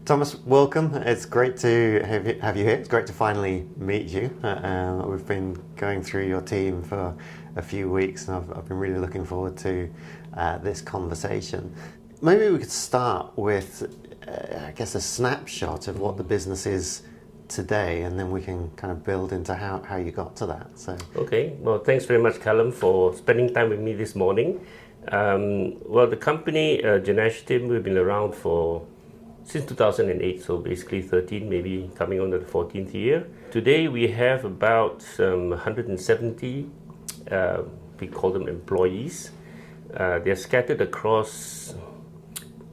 Thomas, welcome. It's great to have you here. It's great to finally meet you. We've been going through your team for a few weeks, and I've been really looking forward to this conversation. Maybe we could start with, I guess, a snapshot of what the business is today, and then we can kind of build into how you got to that. Okay, well, thanks very much, Callum, for spending time with me this morning. The company, Genashtim, we've been around since 2008, so basically 13, maybe coming on to the 14th year. Today we have about 170, we call them employees. They're scattered across,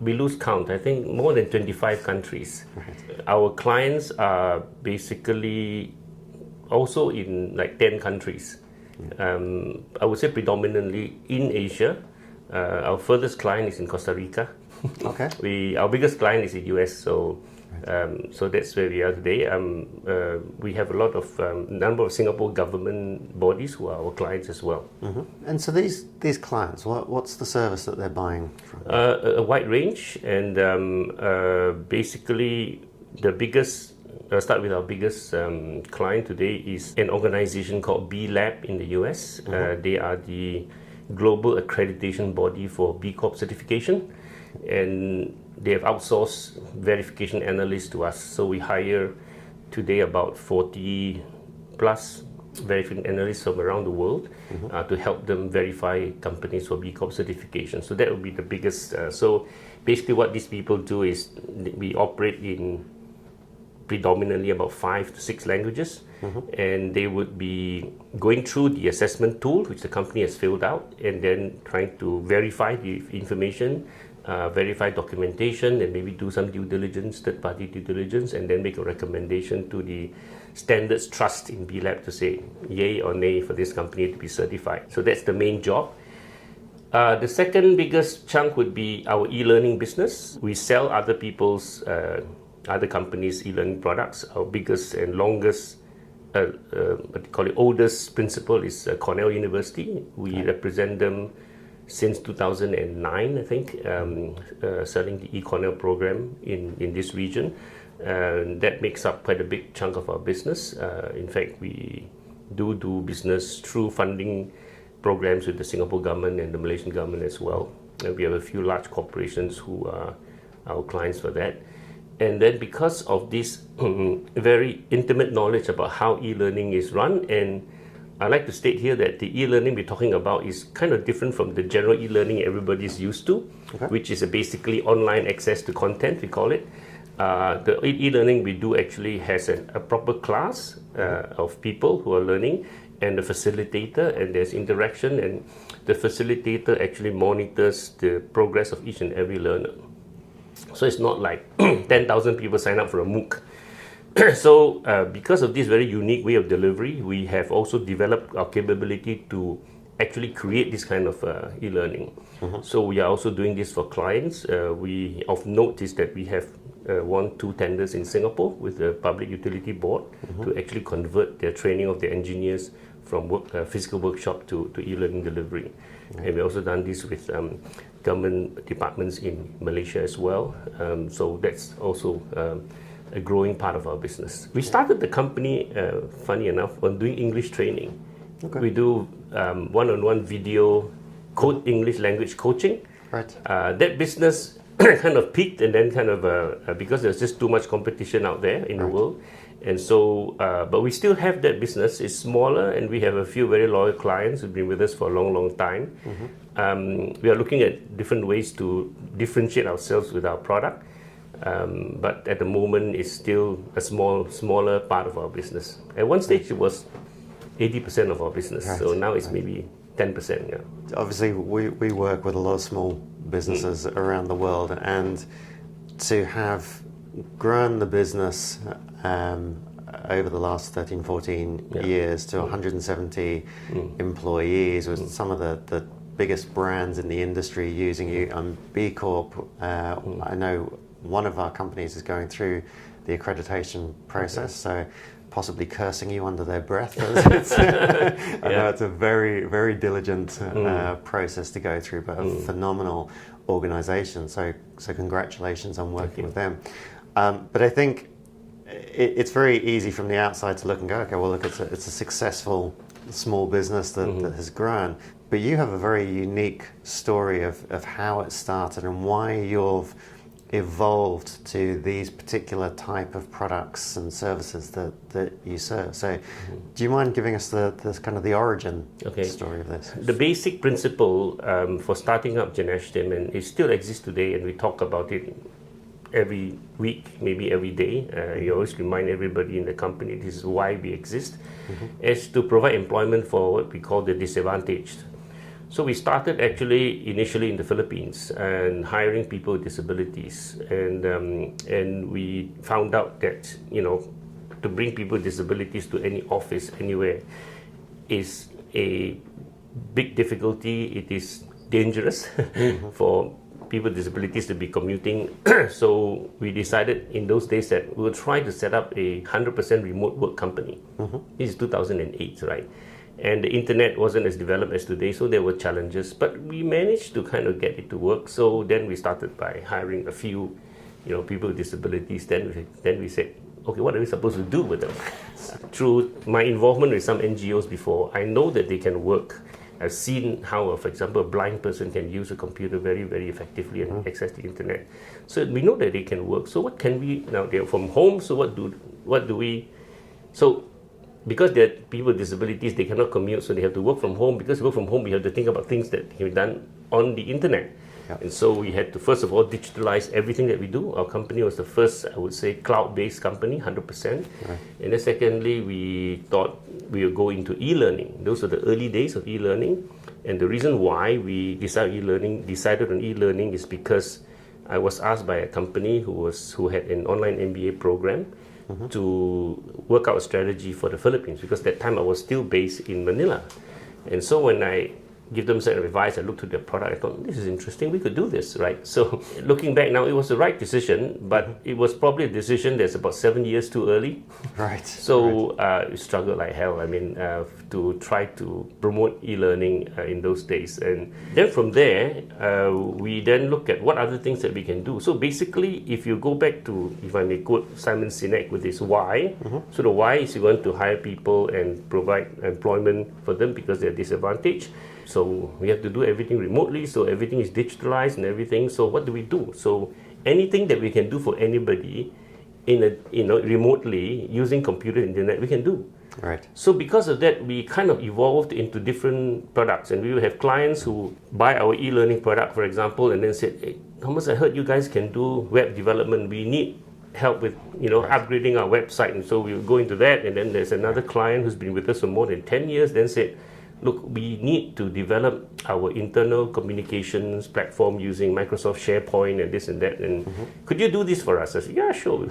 we lose count, I think more than 25 countries. Right. Our clients are basically also in like 10 countries. I would say predominantly in Asia. Our furthest client is in Costa Rica. Okay. Our biggest client is in US, so that's where we are today. We have a lot of number of Singapore government bodies who are our clients as well. Mm-hmm. And so these clients, what's the service that they're buying from? A wide range, and basically the biggest. I'll start with our biggest client today is an organization called B Lab in the US. Mm-hmm. They are the global accreditation body for B Corp certification, and they have outsourced verification analysts to us. So we hire today about 40 plus verification analysts from around the world. Mm-hmm. To help them verify companies for B Corp certification. So that would be the biggest. So basically what these people do is we operate in predominantly about 5 to 6 languages. Mm-hmm. And they would be going through the assessment tool which the company has filled out, and then trying to verify the information, verify documentation, and maybe do some due diligence, third-party due diligence, and then make a recommendation to the standards trust in B Lab to say yay or nay for this company to be certified. So that's the main job. The second biggest chunk would be our e-learning business. We sell other companies' e-learning products. Our biggest and longest, oldest principal is Cornell University. We represent them since 2009, I think, selling the eCornell program in this region. That makes up quite a big chunk of our business. In fact, we do business through funding programs with the Singapore government and the Malaysian government as well. And we have a few large corporations who are our clients for that. And then because of this very intimate knowledge about how e-learning is run, and I'd like to state here that the e-learning we're talking about is kind of different from the general e-learning everybody's used to, which is basically online access to content, we call it. The e-learning we do actually has a proper class of people who are learning, and the facilitator, and there's interaction, and the facilitator actually monitors the progress of each and every learner. So it's not like 10,000 people sign up for a MOOC. So because of this very unique way of delivery, we have also developed our capability to actually create this kind of e-learning. Mm-hmm. So we are also doing this for clients. We of note is that we have won 2 tenders in Singapore with the Public Utility Board. Mm-hmm. To actually convert their training of their engineers from physical workshop to e-learning delivery. Mm-hmm. And we also done this with government departments in Malaysia as well. So that's also a growing part of our business. We started the company, funny enough, on doing English training. Okay. We do one-on-one video English language coaching. Right. That business kind of peaked, and then because there's just too much competition out there in the world. And so, but we still have that business. It's smaller, and we have a few very loyal clients who've been with us for a long, long time. Mm-hmm. We are looking at different ways to differentiate ourselves with our product. But at the moment, it's still a smaller part of our business. At one stage, it was 80% of our business. Right. So now it's maybe 10%. Yeah. Obviously, we work with a lot of small businesses around the world, and to have grown the business over the last 13, 14 years to 170 employees, with some of the biggest brands in the industry using you. B Corp, I know one of our companies is going through the accreditation process, so possibly cursing you under their breath. I know it's a very, very diligent process to go through, but a phenomenal organization. So congratulations on working with them. But I think it's very easy from the outside to look and go, okay, well, look, it's a successful small business that has grown. But you have a very unique story of how it started and why you've evolved to these particular type of products and services that you serve. So do you mind giving us the kind of the origin story of this? The basic principle for starting up Genashtim, and it still exists today, and we talk about it every week, maybe every day. You always remind everybody in the company this is why we exist, is to provide employment for what we call the disadvantaged. So we started actually initially in the Philippines and hiring people with disabilities, and we found out that to bring people with disabilities to any office anywhere is a big difficulty. It is dangerous for people with disabilities to be commuting. So we decided in those days that we would try to set up a 100% remote work company. This is 2008, right? And the internet wasn't as developed as today, so there were challenges, but we managed to kind of get it to work. So then we started by hiring a few, people with disabilities. Then we said, okay, what are we supposed to do with them? Through my involvement with some NGOs before, I know that they can work. I've seen how, for example, a blind person can use a computer very, very effectively and access the internet. So we know that they can work. So what can we now? They're from home. So what do we? So because they're people with disabilities, they cannot commute, so they have to work from home. Because we work from home, we have to think about things that can be done on the internet. Yep. And so we had to, first of all, digitalize everything that we do. Our company was the first, I would say, cloud-based company, 100%. Right. And then secondly, we thought we would go into e-learning. Those are the early days of e-learning. And the reason why we decided on e-learning is because I was asked by a company who had an online MBA program to work out a strategy for the Philippines, because at that time I was still based in Manila. And so when I give them some advice, I looked at their product, I thought, this is interesting, we could do this, right? So looking back now, it was the right decision, but it was probably a decision that's about 7 years too early. Right. So we struggled like hell, to try to promote e-learning in those days. And then from there, we then look at what other things that we can do. So basically, if you go back to, if I may quote Simon Sinek with his why, so the why is you want to hire people and provide employment for them because they're disadvantaged. So we have to do everything remotely, so everything is digitalized and everything. So what do we do? So anything that we can do for anybody remotely using computer and internet, we can do. Right. So because of that, we kind of evolved into different products, and we will have clients who buy our e-learning product, for example, and then said, hey, Thomas, I heard you guys can do web development. We need help with upgrading our website. And so we'll go into that. And then there's another client who's been with us for more than 10 years, then said, look, we need to develop our internal communications platform using Microsoft SharePoint and this and that. And could you do this for us? I said, yeah, sure.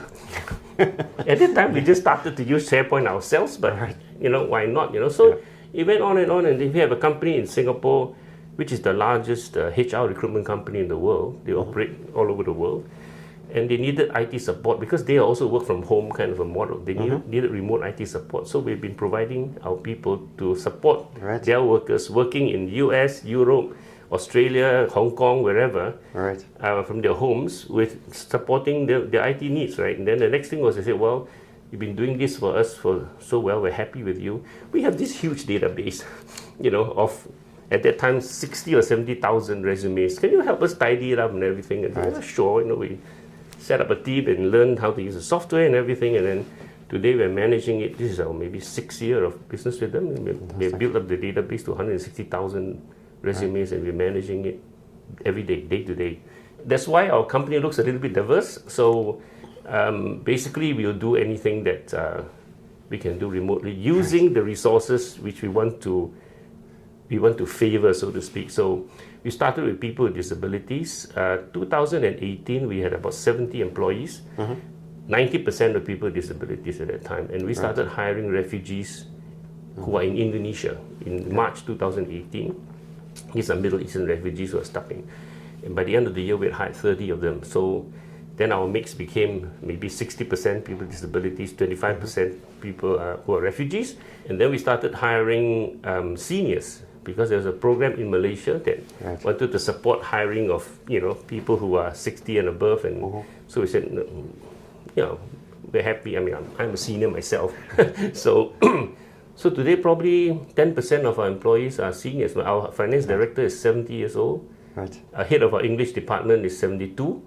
At that time, we just started to use SharePoint ourselves, but why not? So it went on, and we have a company in Singapore, which is the largest HR recruitment company in the world. They operate all over the world. And they needed IT support because they also work from home kind of a model. They needed remote IT support. So we've been providing our people to support their workers working in US, Europe, Australia, Hong Kong, wherever, from their homes with supporting their IT needs, right? And then the next thing was, they said, well, you've been doing this for us for so well, we're happy with you. We have this huge database, of, at that time, 60 or 70,000 resumes. Can you help us tidy it up and everything? And yeah, sure, we set up a team and learn how to use the software and everything, and then today we're managing it. This is our maybe 6th year of business with them. We've built up the database to 160,000 resumes, and we're managing it every day, day to day. That's why our company looks a little bit diverse. So basically, we'll do anything that we can do remotely using the resources which we want to favor, so to speak. So we started with people with disabilities. 2018, we had about 70 employees, 90% of people with disabilities at that time. And we started hiring refugees who are in Indonesia in March 2018. These are Middle Eastern refugees who are stuck in. And by the end of the year, we had hired 30 of them. So then our mix became maybe 60% people with disabilities, 25% people who are refugees. And then we started hiring seniors, because there's a program in Malaysia that wanted to support hiring of people who are 60 and above, and so we said, we're happy. I mean, I'm a senior myself. So so today probably 10% of our employees are seniors. Our finance director is 70 years old. Right. Our head of our English department is 72.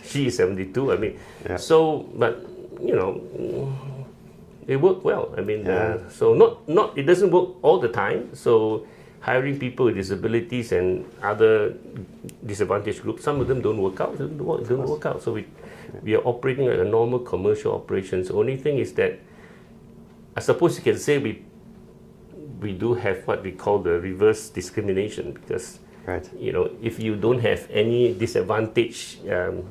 She is 72. I mean, Yeah. so, but, they work well. I mean, Yeah. so not it doesn't work all the time. So hiring people with disabilities and other disadvantaged groups, some of them don't work out. Don't work out. So we are operating like a normal commercial operations. The only thing is that I suppose you can say we do have what we call the reverse discrimination, because Right. if you don't have any disadvantaged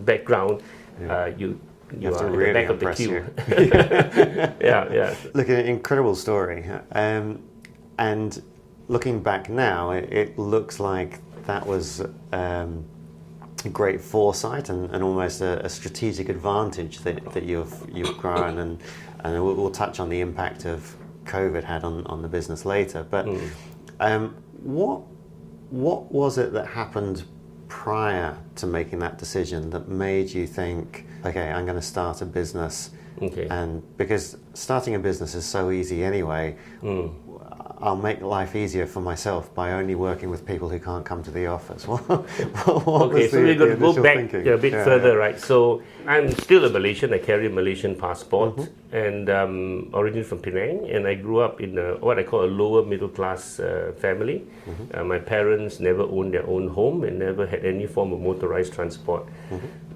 background, you have to are at the really back of the impress queue. you. Yeah. Look, an incredible story. And looking back now, it looks like that was great foresight and almost a strategic advantage that you've grown. And we'll touch on the impact of COVID had on the business later. But what was it that happened prior to making that decision that made you think, okay, I'm going to start a business? Okay. And because starting a business is so easy anyway, I'll make life easier for myself by only working with people who can't come to the office. What Okay, so we're going to go back thinking? a bit further, right? So I'm still a Malaysian. I carry a Malaysian passport, and originally from Penang, and I grew up in what I call a lower middle class family. My parents never owned their own home and never had any form of motorized transport.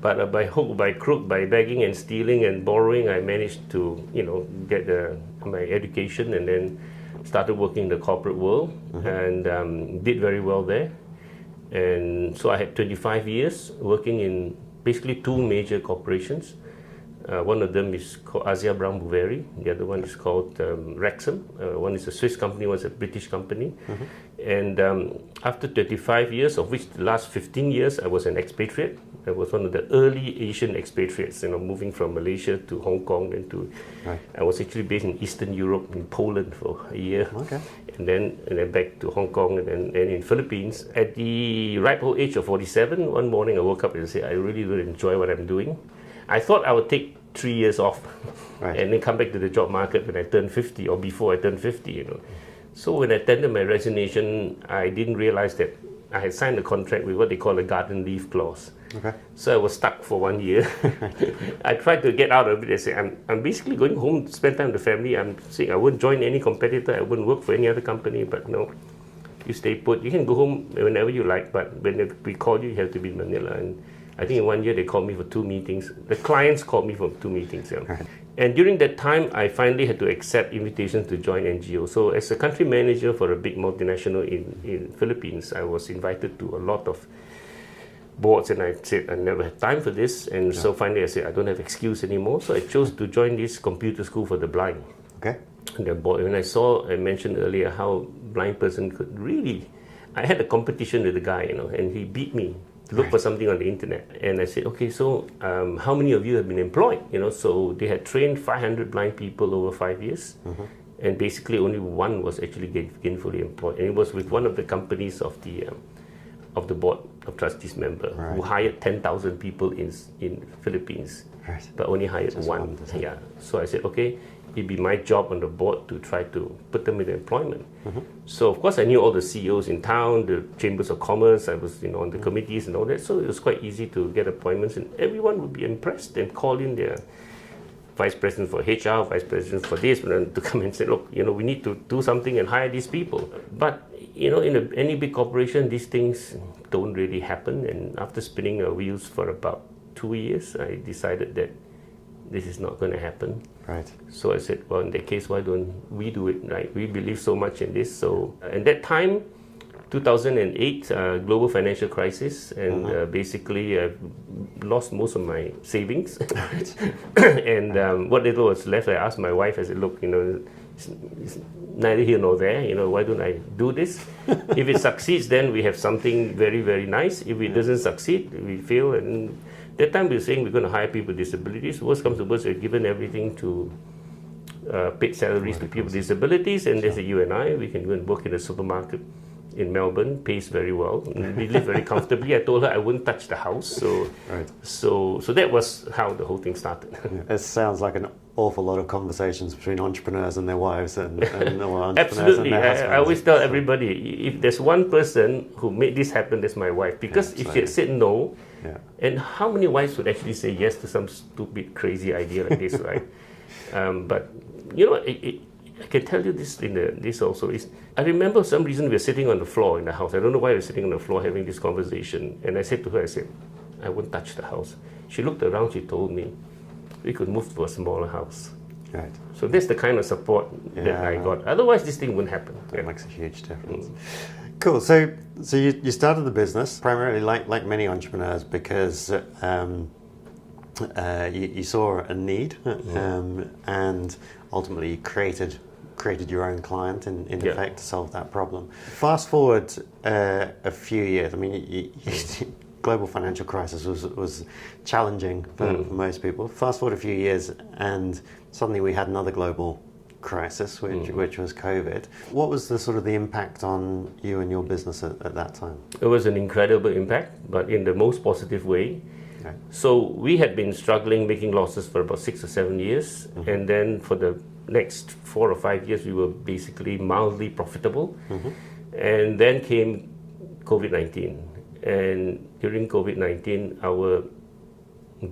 But by hook, by crook, by begging and stealing and borrowing, I managed to get my education, and then started working in the corporate world, and did very well there. And so I had 25 years working in basically two major corporations. One of them is called Asia Brown Boveri. The other one is called Rexam. One is a Swiss company, one is a British company. And after 25 years, of which the last 15 years I was an expatriate. I was one of the early Asian expatriates, moving from Malaysia to Hong Kong, and I was actually based in Eastern Europe, in Poland for a year. Okay. And then back to Hong Kong, and in Philippines. At the ripe old age of 47, one morning I woke up and said, I really don't enjoy what I'm doing. I thought I would take 3 years off, and then come back to the job market when I turned 50, or before I turned 50, So when I tendered my resignation, I didn't realize that I had signed a contract with what they call a garden leave clause. Okay. So I was stuck for 1 year. I tried to get out of it. I said, I'm basically going home to spend time with the family. I'm saying I wouldn't join any competitor. I wouldn't work for any other company. But no, you stay put. You can go home whenever you like, but when we call you, you have to be in Manila. And I think in 1 year they called me for 2 meetings. The clients called me for 2 meetings. Right. And during that time, I finally had to accept invitations to join NGO. So as a country manager for a big multinational in Philippines, I was invited to a lot of boards, and I said I never had time for this. And so finally I said I don't have excuse anymore. So I chose to join this computer school for the blind. Okay. And when I mentioned earlier how blind person could really, I had a competition with the guy, and he beat me to look for something on the internet. And I said, okay, so how many of you have been employed? So they had trained 500 blind people over 5 years. And basically only one was actually gainfully employed. And it was with one of the companies of the board of trustees member, who hired 10,000 people in Philippines, but only hired one. Yeah. So I said, okay, it'd be my job on the board to try to put them in employment. So of course I knew all the CEOs in town, the chambers of commerce. I was on the committees and all that. So it was quite easy to get appointments, and everyone would be impressed and call in their vice president for HR, vice president for this, to come and say, look, we need to do something and hire these people. But in any big corporation, these things don't really happen. And after spinning our wheels for about 2 years, I decided that this is not going to happen. Right. So I said, well, in that case, why don't we do it? Right? We believe so much in this. So at that time, 2008, global financial crisis, and basically I lost most of my savings. And what little was left, I asked my wife, I said, look, it's neither here nor there, why don't I do this? If it succeeds, then we have something very, very nice. If it doesn't succeed, we fail. And that time we were saying we're going to hire people with disabilities. Worst comes to worst, we're given everything to paid salaries to people with disabilities, and there's you and I, we can go and work in a supermarket in Melbourne, pays very well. We live very comfortably. I told her I wouldn't touch the house. So, Right. so that was how the whole thing started. It sounds like an awful lot of conversations between entrepreneurs and their wives and entrepreneurs Absolutely. and their husbands. I always tell everybody, if there's one person who made this happen, that's my wife. Because if she had said no, and how many wives would actually say yes to some stupid, crazy idea like this, right? But, you know, I can tell you this this also is, I remember some reason we were sitting on the floor in the house. I don't know why we were sitting on the floor having this conversation. And I said to her, I won't touch the house. She looked around, she told me, we could move to a smaller house. Right. So that's the kind of support that I got. Otherwise, this thing wouldn't happen. That makes a huge difference. Cool. So you started the business primarily like many entrepreneurs because you saw a need and ultimately you created your own client in effect to solve that problem. Fast forward a few years. I mean, global financial crisis was challenging for most people. Fast forward a few years, and suddenly we had another global crisis, which was COVID. What was the impact on you and your business at that time? It was an incredible impact, but in the most positive way. Okay. So we had been struggling, making losses for about 6 or 7 years, and then for the next 4 or 5 years, we were basically mildly profitable. And then came COVID-19. And during COVID-19, our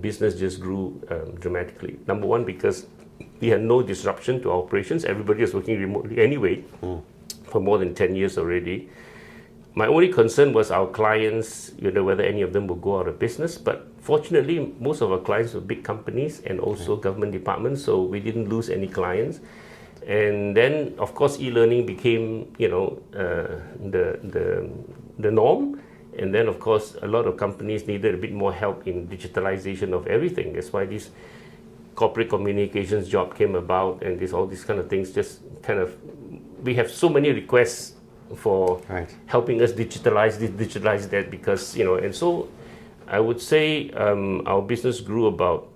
business just grew dramatically. Number one, because we had no disruption to our operations. Everybody was working remotely anyway for more than 10 years already. My only concern was our clients, whether any of them would go out of business. But fortunately, most of our clients were big companies and also government departments, so we didn't lose any clients. And then, of course, e-learning became, the norm. And then, of course, a lot of companies needed a bit more help in digitalization of everything. That's why this corporate communications job came about, and all these kind of things just we have so many requests for helping us digitalize this, digitalize that, because, and so I would say our business grew about,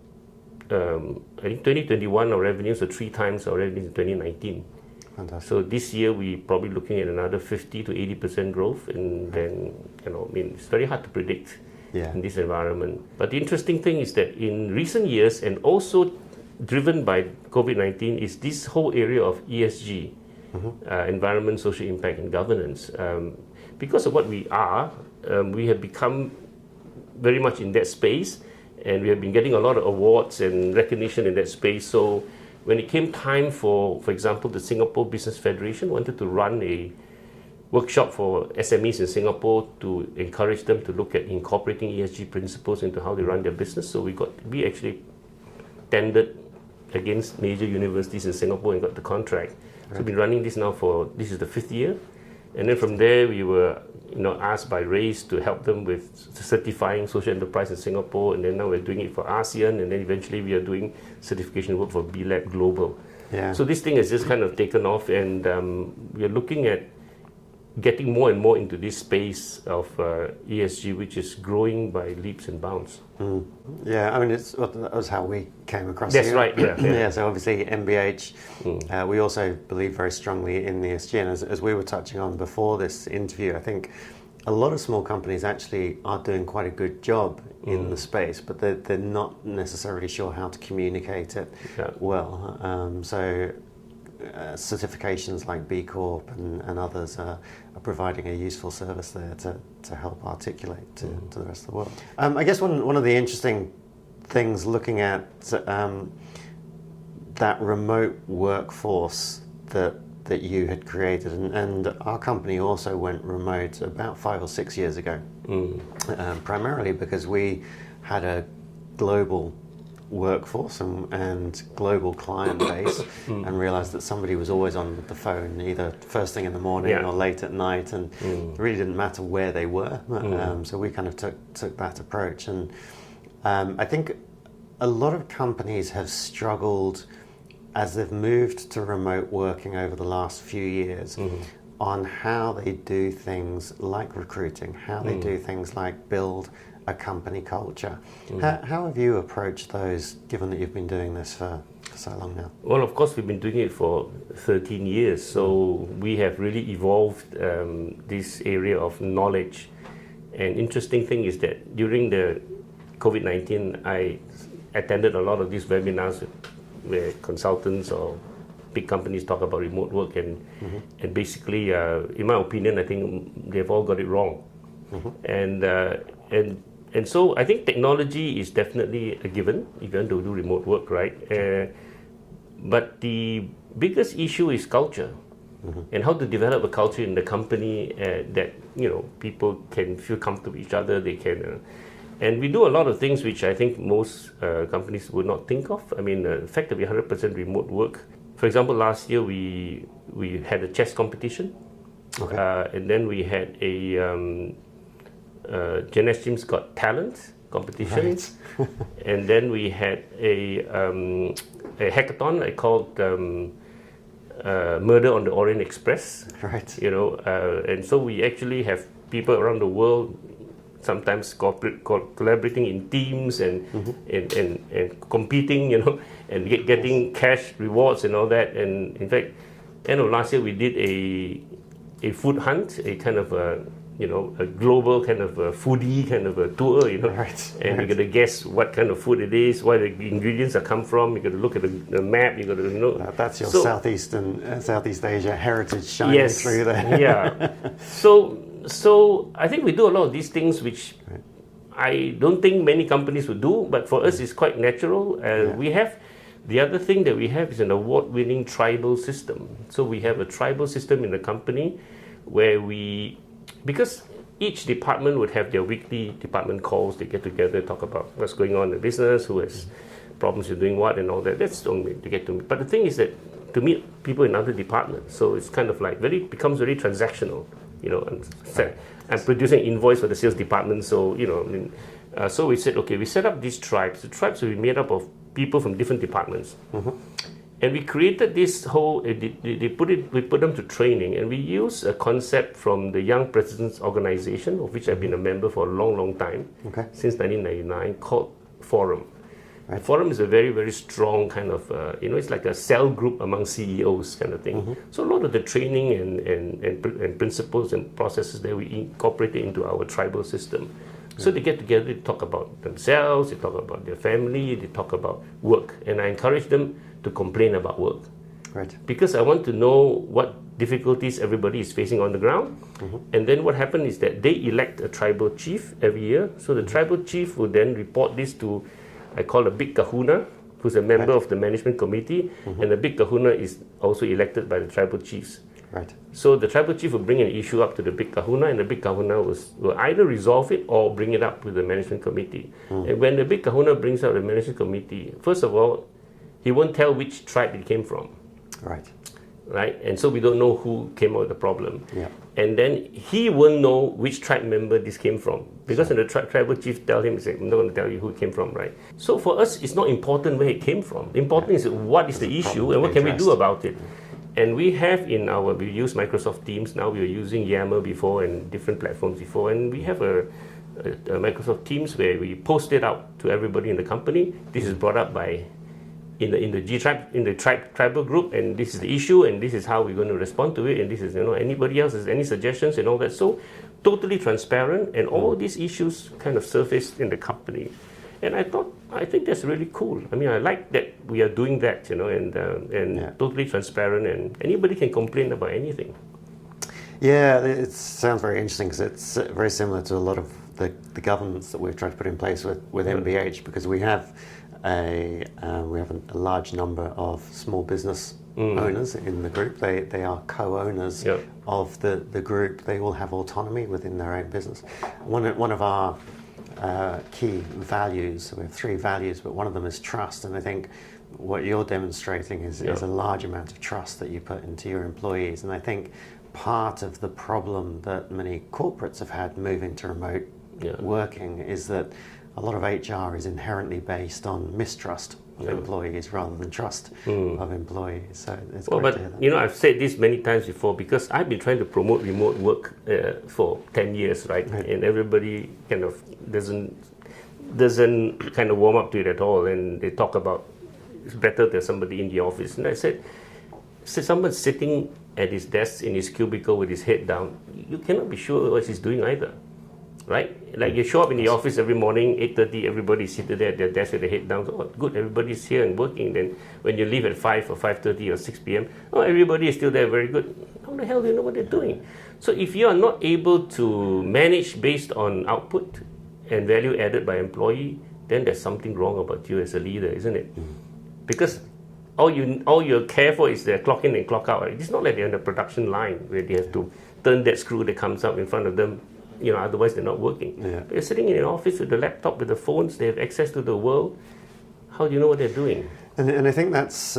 I think 2021, our revenues are 3 times our revenues in 2019. Fantastic. So this year we're probably looking at another 50 to 80% growth, and then it's very hard to predict in this environment. But the interesting thing is that in recent years, and also driven by COVID-19, is this whole area of ESG, environment, social impact, and governance. Because of what we are, we have become very much in that space, and we have been getting a lot of awards and recognition in that space. So when it came time for example, the Singapore Business Federation wanted to run a workshop for SMEs in Singapore to encourage them to look at incorporating ESG principles into how they run their business. So we actually tendered against major universities in Singapore and got the contract. So we've been running this now this is the 5th year. And then from there, we were asked by RAISE to help them with certifying social enterprise in Singapore, and then now we're doing it for ASEAN, and then eventually we are doing certification work for B-Lab Global. So this thing has just kind of taken off, and we are looking at getting more and more into this space of ESG, which is growing by leaps and bounds. Yeah, I mean, that was how we came across That's you. right, yeah. So obviously MBH, we also believe very strongly in the ESG, and as we were touching on before this interview, I think a lot of small companies actually are doing quite a good job in the space, but they're not necessarily sure how to communicate it well. Certifications like B Corp and others are providing a useful service there to help articulate to the rest of the world. I guess one of the interesting things looking at that remote workforce that you had created, and our company also went remote about 5 or 6 years ago, primarily because we had a global workforce and global client base, and realized that somebody was always on the phone, either first thing in the morning or late at night, and it really didn't matter where they were. So we kind of took that approach, and I think a lot of companies have struggled as they've moved to remote working over the last few years. on how they do things like recruiting, how they do things like build a company culture. How have you approached those, given that you've been doing this for so long now? Well, of course, we've been doing it for 13 years, so we have really evolved this area of knowledge. And interesting thing is that during the COVID-19, I attended a lot of these webinars where consultants or big companies talk about remote work, and basically, in my opinion, I think they've all got it wrong. And so I think technology is definitely a given if you want to do remote work, right? But the biggest issue is culture, and how to develop a culture in the company that people can feel comfortable with each other. They can. And we do a lot of things which I think most companies would not think of. I mean, the fact that we 100% remote work. For example, last year we had a chess competition, and then we had a Genashtim's Got Talent competition, and then we had a hackathon I called Murder on the Orient Express. Right. And so we actually have people around the world, sometimes collaborating in teams and competing, and getting cash rewards and all that. And in fact, end of last year we did a food hunt, a kind of a global kind of a foodie kind of a tour, Right. And you got to guess what kind of food it is, where the ingredients are come from. You got to look at the map. You got to know. That's your Southeast Asia heritage shining through there. Yeah. So I think we do a lot of these things which I don't think many companies would do, but for us it's quite natural. We have the other thing that we have is an award-winning tribal system. So we have a tribal system in the company where because each department would have their weekly department calls. They get together, talk about what's going on in the business, who has problems with doing what and all that. That's only to get to meet. But the thing is that to meet people in other departments, so it's kind of like becomes very transactional. I'm producing an invoice for the sales department, so so we said, okay, we set up these tribes. The tribes will be made up of people from different departments, and we created this whole. We put them to training, and we use a concept from the Young Presidents Organization, of which I've been a member for a long time, since 1999, called Forum. Right. Forum is a very, very strong kind of, it's like a cell group among CEOs kind of thing. So a lot of the training and principles and processes that we incorporated into our tribal system. So they get together, they talk about themselves, they talk about their family, they talk about work. And I encourage them to complain about work. Right. Because I want to know what difficulties everybody is facing on the ground. And then what happened is that they elect a tribal chief every year. So the tribal chief will then report this to, I call a big kahuna, who's a member of the management committee, and the big kahuna is also elected by the tribal chiefs. Right. So the tribal chief will bring an issue up to the big kahuna, and the big kahuna will either resolve it or bring it up with the management committee. And when the big kahuna brings up the management committee, first of all, he won't tell which tribe it came from. Right? And so we don't know who came out with the problem. Yeah. And then he won't know which tribe member this came from. Because when the tribal chief tell him, he said, I'm not going to tell you who it came from, right? So for us, it's not important where it came from. The important is what is the issue and what can we do about it. And we have we use Microsoft Teams now. We were using Yammer before and different platforms before. And we have a Microsoft Teams where we post it out to everybody in the company. This is brought up by in the tribal group, and this is the issue, and this is how we're going to respond to it, and this is anybody else has any suggestions and all that. So totally transparent, and all these issues kind of surfaced in the company. And I think that's really cool. I mean, I like that we are doing that, and totally transparent, and anybody can complain about anything. Yeah, it sounds very interesting because it's very similar to a lot of the governance that we've tried to put in place with MBH, because we have a large number of small business owners in the group. They are co-owners of the group. They all have autonomy within their own business. One of our key values, we have 3 values, but one of them is trust, and I think what you're demonstrating is a large amount of trust that you put into your employees. And I think part of the problem that many corporates have had moving to remote working is that a lot of HR is inherently based on mistrust of employees rather than trust of employees. So it's great to hear that. I've said this many times before, because I've been trying to promote remote work for 10 years, right? And everybody kind of doesn't kind of warm up to it at all, and they talk about it's better there's somebody in the office. And I said, someone's sitting at his desk in his cubicle with his head down, you cannot be sure what he's doing either, right? Like you show up in the office every morning, 8:30, everybody's seated there at their desk with their head down. So, oh, good, everybody's here and working. Then when you leave at 5 or 5:30 or 6 p.m., oh, everybody is still there, very good. How the hell do you know what they're doing? So if you are not able to manage based on output and value added by employee, then there's something wrong about you as a leader, isn't it? Because all you care for is their clock in and clock out. It's not like they're on the production line where they have to turn that screw that comes up in front of them. Otherwise they're not working. They're sitting in an office with the laptop, with the phones. They have access to the world. How do you know what they're doing? And I think that's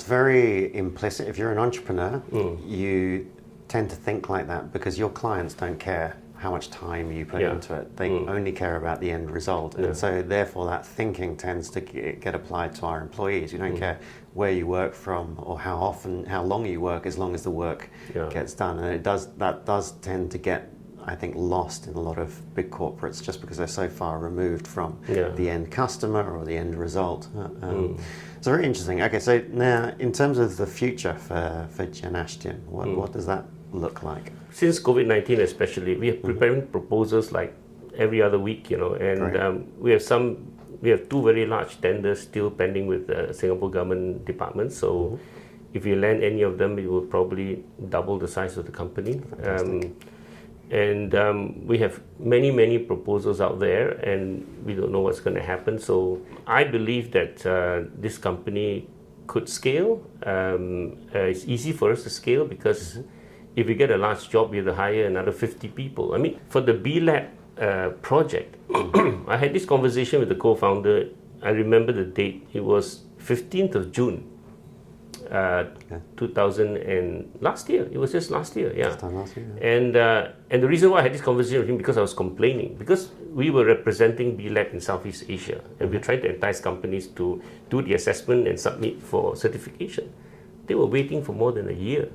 very implicit. If you're an entrepreneur, you tend to think like that because your clients don't care how much time you put into it. They only care about the end result. And so therefore that thinking tends to get applied to our employees. You don't care where you work from or how long you work, as long as the work gets done. And that does tend to get, I think, lost in a lot of big corporates just because they're so far removed from the end customer or the end result. It's very interesting. Okay, so now in terms of the future for Genashtim, what does that look like? Since COVID-19 especially, we are preparing proposals like every other week, and we have two very large tenders still pending with Singapore government departments. So if we land any of them, it will probably double the size of the company. We have many proposals out there, and we don't know what's going to happen. So I believe that this company could scale. It's easy for us to scale because if we get a large job, we have to hire another 50 people. I mean, for the B-Lab project, I had this conversation with the co-founder. I remember the date. It was 15th of June, 2000 and last year. It was just last year, Last year. And the reason why I had this conversation with him because I was complaining, because we were representing B-Lab in Southeast Asia, and we were trying to entice companies to do the assessment and submit for certification. They were waiting for more than a year.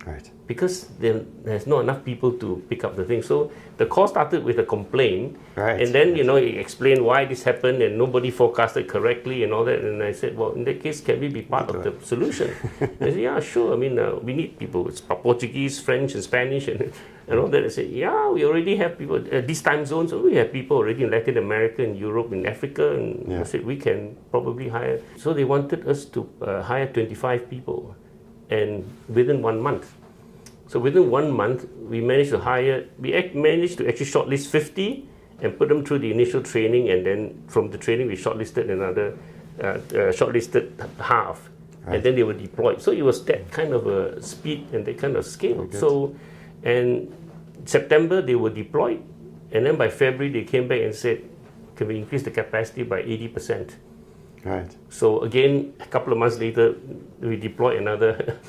Right. Because there's not enough people to pick up the thing. So the call started with a complaint, and then he explained why this happened and nobody forecasted correctly and all that. And I said, well, in that case, can we be part of the solution? They said, yeah, sure. I mean, we need people. It's Portuguese, French, and Spanish, and all that. I said, yeah, we already have people. These time zones, we have people already in Latin America, in Europe, in Africa. And I said, we can probably hire. So they wanted us to hire 25 people. And within 1 month. So within 1 month, we managed to actually shortlist 50 and put them through the initial training, and then from the training we shortlisted another, shortlisted half, and then they were deployed. So it was that kind of a speed and that kind of scale. So, and September they were deployed, and then by February they came back and said, can we increase the capacity by 80%? Right. So again, a couple of months later, we deployed another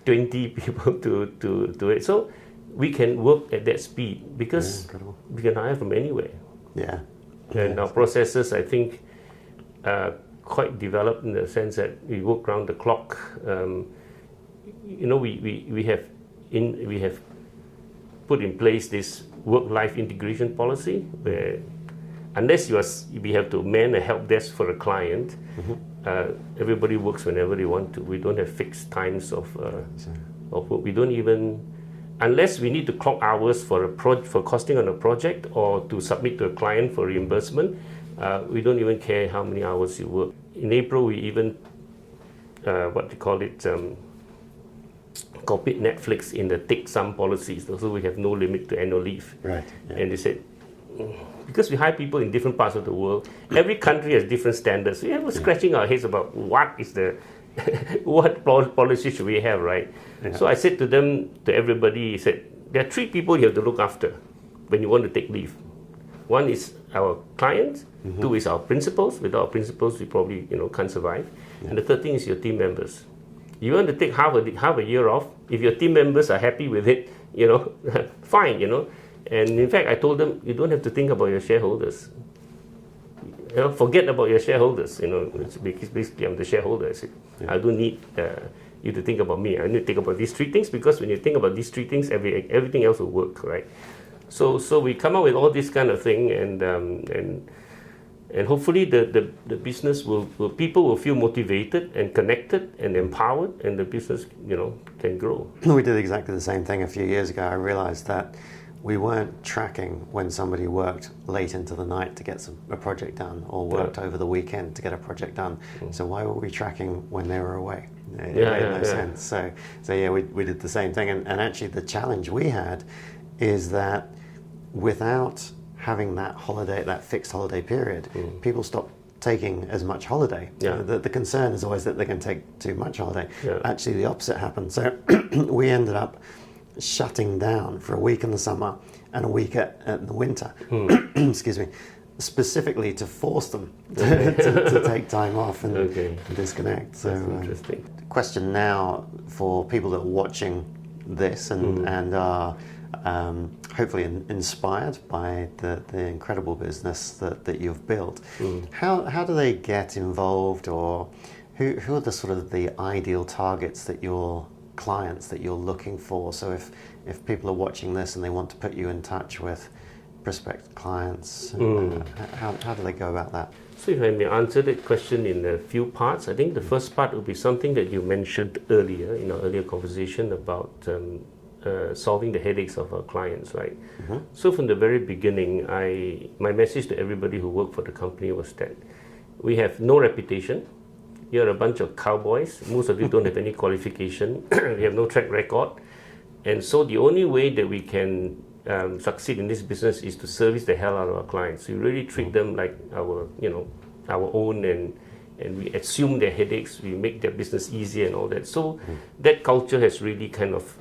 20 people to it. So we can work at that speed because we can hire from anywhere. Yeah. And our processes, I think, are quite developed in the sense that we work around the clock. We have put in place this work-life integration policy where, unless we have to man a help desk for a client, everybody works whenever they want to. We don't have fixed times of work. We don't even, unless we need to clock hours for costing on a project or to submit to a client for reimbursement, we don't even care how many hours you work. In April, we even, copied Netflix in the take sum policies. So we have no limit to annual leave. Right. Yeah. And they said, because we hire people in different parts of the world, every country has different standards. We were scratching our heads about what policy should we have, right? Yeah. So I said to everybody, I said, there are 3 people you have to look after when you want to take leave. One is our clients, 2 is our principals. Without our principals, we probably can't survive. Yeah. And the third thing is your team members. You want to take half a year off. If your team members are happy with it, fine. And in fact, I told them, you don't have to think about your shareholders. Forget about your shareholders. It's basically I'm the shareholder. I said, I don't need you to think about me. I need to think about these three things, because when you think about these three things, everything else will work, right? So we come up with all this kind of thing, and hopefully the business people will feel motivated and connected and empowered, and the business can grow. We did exactly the same thing a few years ago. I realized that we weren't tracking when somebody worked late into the night to get a project done, or worked over the weekend to get a project done. So why were we tracking when they were away? It made no sense. So we did the same thing. And actually the challenge we had is that without having that holiday, that fixed holiday period, people stopped taking as much holiday. The concern is always that they're going to take too much holiday. Actually the opposite happened. So we ended up shutting down for a week in the summer and a week at the winter, excuse me, specifically to force them to take time off and disconnect. So that's interesting. Question now for people that are watching this and are hopefully inspired by the incredible business that you've built. How do they get involved, or who are the sort of the ideal targets that your clients that you're looking for? So if people are watching this and they want to put you in touch with prospective clients, how do they go about that? So if I may answer that question in a few parts, I think the first part would be something that you mentioned earlier in our earlier conversation about solving the headaches of our clients, right? So from the very beginning, my message to everybody who worked for the company was that we have no reputation. You're a bunch of cowboys. Most of you don't have any qualification. We have no track record. And so the only way that we can succeed in this business is to service the hell out of our clients. We really treat them like our own, and we assume their headaches. We make their business easier and all that. So that culture has really kind of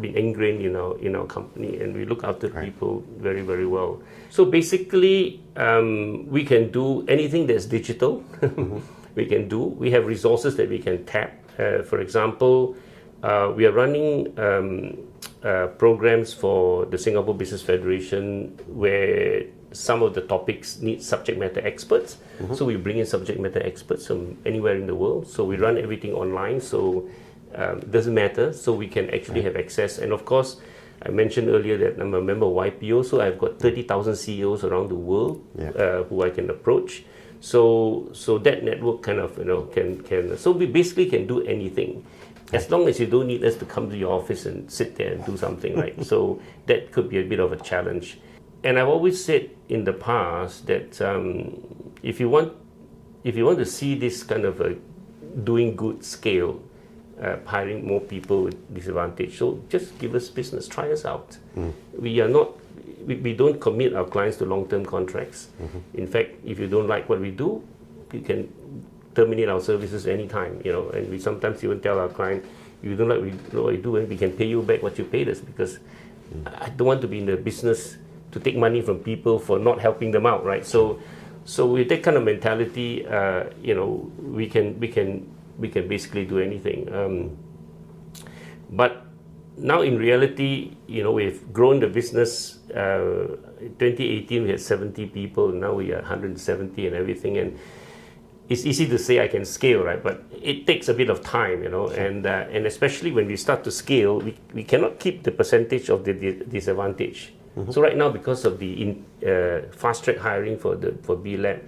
been ingrained in our company, and we look after people very, very well. So basically, we can do anything that's digital. We have resources that we can tap. For example, we are running programs for the Singapore Business Federation where some of the topics need subject matter experts. So we bring in subject matter experts from anywhere in the world. So we run everything online, so it doesn't matter. So we can actually have access. And of course, I mentioned earlier that I'm a member of YPO, so I've got 30,000 CEOs around the world who I can approach. So that network kind of can. So we basically can do anything, as long as you don't need us to come to your office and sit there and do something, right? So that could be a bit of a challenge. And I've always said in the past that if you want to see this kind of a doing good scale, hiring more people with disadvantage, so just give us business, try us out. We don't commit our clients to long-term contracts. In fact, if you don't like what we do, you can terminate our services anytime, and we sometimes even tell our client, if you don't like what we do, and we can pay you back what you paid us, because I don't want to be in the business to take money from people for not helping them out, right? So with that kind of mentality, we can basically do anything. But now in reality, we've grown the business. 2018 we had 70 people, now we are 170 and everything. And it's easy to say I can scale, right? But it takes a bit of time, and especially when we start to scale, we cannot keep the percentage of the disadvantage. So right now, because of the fast track hiring for B-Lab,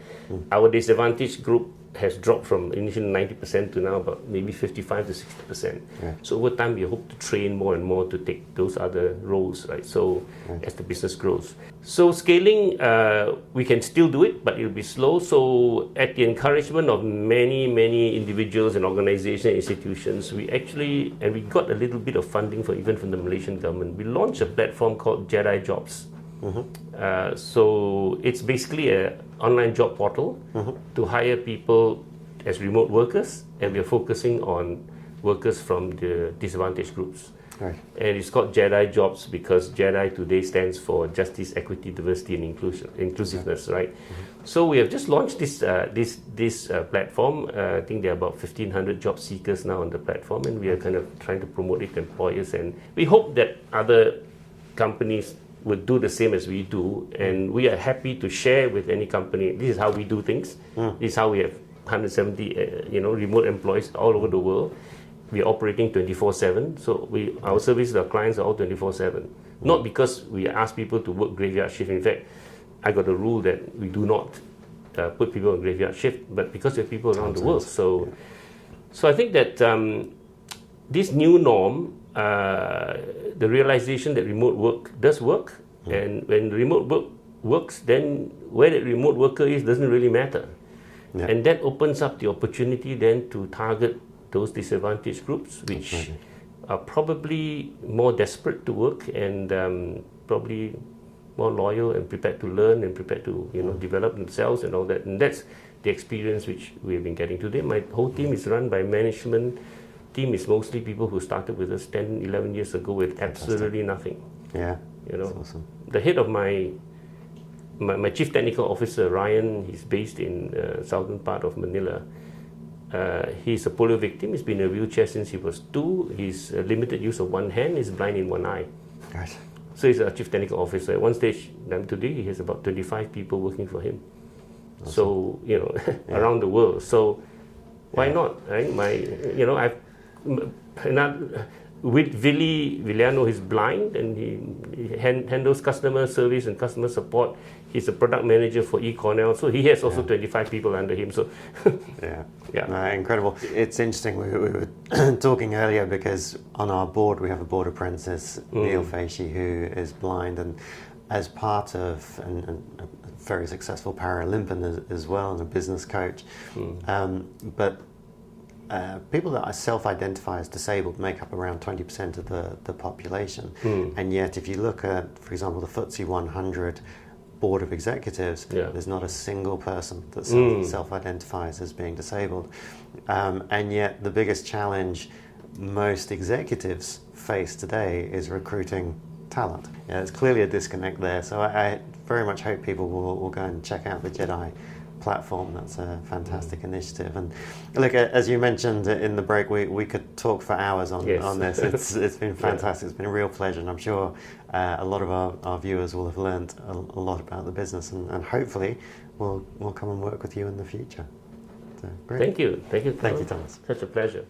our disadvantaged group has dropped from initially 90% to now about maybe 55 to 60%. So over time, we hope to train more and more to take those other roles, right? So as the business grows. So scaling, we can still do it, but it'll be slow. So at the encouragement of many, many individuals and organizations, institutions, we got a little bit of funding even from the Malaysian government. We launched a platform called Jedi Jobs. So it's basically an online job portal to hire people as remote workers, and we are focusing on workers from the disadvantaged groups. And it's called Jedi Jobs because Jedi today stands for Justice, Equity, Diversity, and Inclusiveness, right? So we have just launched this platform. I think there are about 1,500 job seekers now on the platform, and we are kind of trying to promote it to employers, and we hope that other companies would do the same as we do, and we are happy to share with any company. This is how we do things. This is how we have 170 remote employees all over the world. We are operating 24/7, so our services to our clients are all 24/7. Not because we ask people to work graveyard shift. In fact, I got a rule that we do not put people on graveyard shift, but because we have people around the world. So I think that this new norm, the realization that remote work does work, and when remote work works, then where the remote worker is doesn't really matter. Yeah. And that opens up the opportunity then to target those disadvantaged groups, which are probably more desperate to work and probably more loyal and prepared to learn and prepared to develop themselves and all that. And that's the experience which we have been getting today. My whole team is run by management. Team is mostly people who started with us 10, 11 years ago with absolutely nothing. Yeah, that's awesome. The head of my chief technical officer, Ryan, he's based in southern part of Manila. He's a polio victim. He's been in a wheelchair since he was 2. He's limited use of one hand. He's blind in one eye. Right. So he's a chief technical officer. At one stage, today, he has about 25 people working for him. Awesome. So, around the world. So why not? Right? With Viliano, he's blind and he handles customer service and customer support. He's a product manager for eCornell, so he has also 25 people under him. So, incredible. It's interesting. We were talking earlier because on our board we have a board apprentice, Neil Feishi, who is blind, and as part of a very successful Paralympian as well, and a business coach. But people that self-identify as disabled make up around 20% of the population. And yet if you look at, for example, the FTSE 100 board of executives, there's not a single person that self-identifies as being disabled. And yet the biggest challenge most executives face today is recruiting talent. There's clearly a disconnect there. So I very much hope people will go and check out the JEDI platform. That's a fantastic initiative. And look, as you mentioned in the break, we could talk for hours on this. It's been fantastic. It's been a real pleasure, and I'm sure a lot of our viewers will have learned a lot about the business, and hopefully we'll come and work with you in the future. So, great. Thank you, Thank you, Thomas. Such a pleasure.